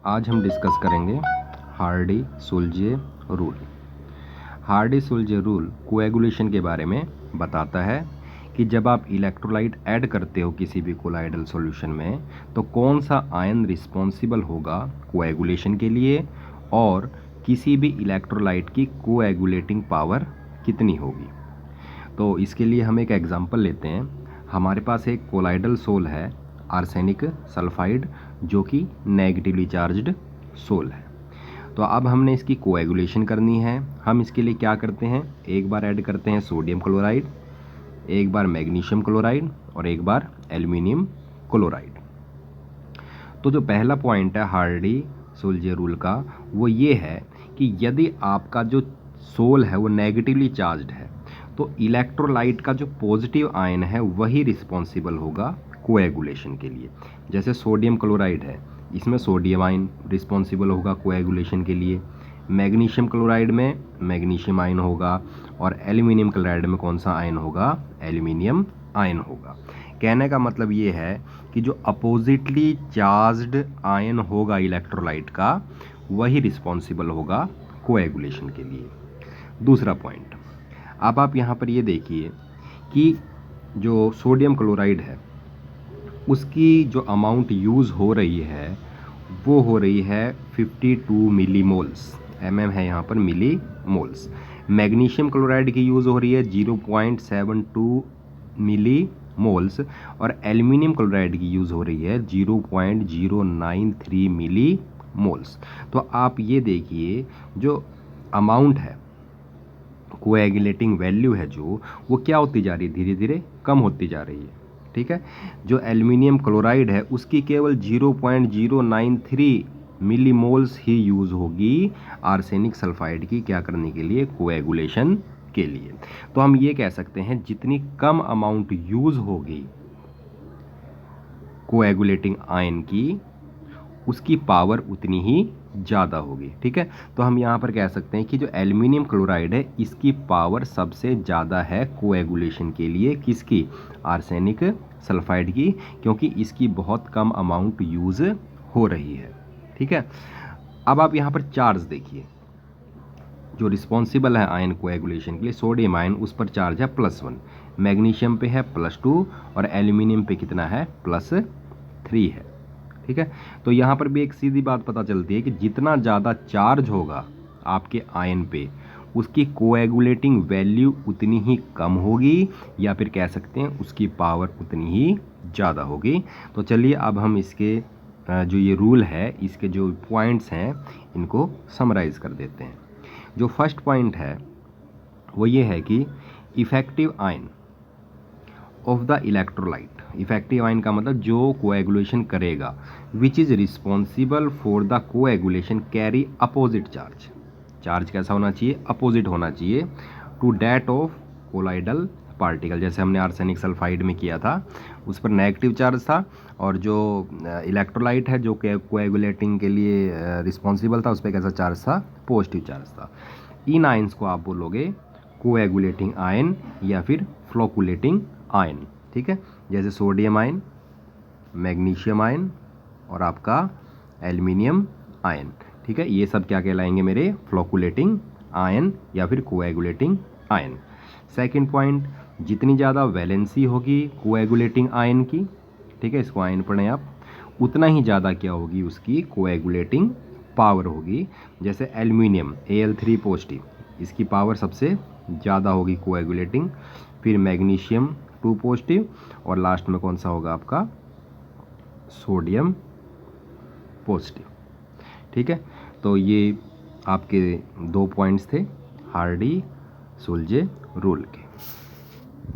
आज हम डिस्कस करेंगे हार्डी-सुलजे रूल। हार्डी-सुलजे रूल कोएगुलेशन के बारे में बताता है कि जब आप इलेक्ट्रोलाइट ऐड करते हो किसी भी कोलाइडल सॉल्यूशन में तो कौन सा आयन रिस्पॉन्सिबल होगा कोएगुलेशन के लिए और किसी भी इलेक्ट्रोलाइट की कोएगुलेटिंग पावर कितनी होगी। तो इसके लिए हम एक एग्जांपल लेते हैं। हमारे पास एक कोलाइडल सोल है आर्सेनिक सल्फाइड जो कि नेगेटिवली चार्ज्ड सोल है। तो अब हमने इसकी कोएगुलेशन करनी है। हम इसके लिए क्या करते हैं, एक बार ऐड करते हैं सोडियम क्लोराइड, एक बार मैग्नीशियम क्लोराइड और एक बार एल्युमिनियम क्लोराइड। तो जो पहला पॉइंट है हार्डी-सुलजे रूल का वो ये है कि यदि आपका जो सोल है वो नेगेटिवली चार्ज्ड है तो इलेक्ट्रोलाइट का जो पॉजिटिव आयन है वही रिस्पॉन्सिबल होगा कोएगुलेशन के लिए। जैसे सोडियम क्लोराइड है, इसमें सोडियम आयन रिस्पॉन्सिबल होगा कोएगुलेशन के लिए, मैग्नीशियम क्लोराइड में मैग्नीशियम आयन होगा और एल्युमिनियम क्लोराइड में कौन सा आयन होगा, एल्युमिनियम आयन होगा। कहने का मतलब ये है कि जो अपोजिटली चार्ज्ड आयन होगा इलेक्ट्रोलाइट का वही रिस्पॉन्सिबल होगा कोएगुलेशन के लिए। दूसरा पॉइंट, अब आप यहाँ पर ये देखिए कि जो सोडियम क्लोराइड है उसकी जो अमाउंट यूज़ हो रही है वो हो रही है 52 मिलीमोल्स, है यहाँ पर मिलीमोल्स। मैग्नीशियम क्लोराइड की यूज़ हो रही है 0.72 मिलीमोल्स और एल्युमिनियम क्लोराइड की यूज़ हो रही है 0.093 मिलीमोल्स। तो आप ये देखिए जो अमाउंट है कोएगुलेटिंग वैल्यू है जो वो क्या होती जा रही है, धीरे धीरे कम होती जा रही है। ठीक है, जो एल्युमिनियम क्लोराइड है उसकी केवल 0.093 मिलीमोल्स ही यूज़ होगी आर्सेनिक सल्फाइड की क्या करने के लिए, कोएगुलेशन के लिए। तो हम ये कह सकते हैं जितनी कम अमाउंट यूज़ होगी कोएगुलेटिंग आयन की उसकी पावर उतनी ही ज़्यादा होगी। ठीक है, तो हम यहाँ पर कह सकते हैं कि जो एल्युमिनियम क्लोराइड है इसकी पावर सबसे ज़्यादा है कोएगुलेशन के लिए, किसकी, आर्सेनिक सल्फाइड की, क्योंकि इसकी बहुत कम अमाउंट यूज़ हो रही है। ठीक है, अब आप यहाँ पर चार्ज देखिए, जो रिस्पॉन्सिबल है आयन कोएगुलेशन के लिए सोडियम आयन उस पर चार्ज है +1, मैग्नीशियम पे है +2 और एल्युमिनियम पे कितना है, +3 है। ठीक है, तो यहाँ पर भी एक सीधी बात पता चलती है कि जितना ज़्यादा चार्ज होगा आपके आयन पे उसकी कोएगुलेटिंग वैल्यू उतनी ही कम होगी या फिर कह सकते हैं उसकी पावर उतनी ही ज़्यादा होगी। तो चलिए अब हम इसके जो ये रूल है इसके जो पॉइंट्स हैं इनको समराइज़ कर देते हैं। जो फर्स्ट पॉइंट है वो ये है कि effective ion of the electrolyte, effective ion का मतलब जो कोएगुलेशन करेगा, which is responsible for the coagulation carry opposite charge. Charge कैसा होना चाहिए, अपोजिट होना चाहिए to that of colloidal particle. जैसे हमने आर्सेनिक सल्फाइड में किया था उस पर नेगेटिव चार्ज था और जो इलेक्ट्रोलाइट है जो कोएगुलेटिंग के लिए रिस्पॉन्सिबल था उस पर कैसा चार्ज था, पॉजिटिव चार्ज था। इन आयन्स को आप बोलोगे कोएगुलेटिंग आयन या फिर फ्लोकुलेटिंग आयन। ठीक है, जैसे सोडियम आयन, मैग्नीशियम आयन और आपका एल्युमिनियम आयन। ठीक है, ये सब क्या कहलाएंगे मेरे, फ्लोकुलेटिंग आयन या फिर कोएगुलेटिंग आयन। सेकंड पॉइंट, जितनी ज़्यादा वैलेंसी होगी कोएगुलेटिंग आयन की, ठीक है, इसको आयन पढ़ें आप, उतना ही ज़्यादा क्या होगी उसकी कोएगुलेटिंग पावर होगी। जैसे एल्युमिनियम Al3 पॉजिटिव, इसकी पावर सबसे ज़्यादा होगी कोएगुलेटिंग, फिर मैग्नीशियम 2 पॉजिटिव और लास्ट में कौन सा होगा आपका, सोडियम पॉजिटिव। ठीक है, तो ये आपके 2 पॉइंट्स थे हार्डी-सुलजे रूल के।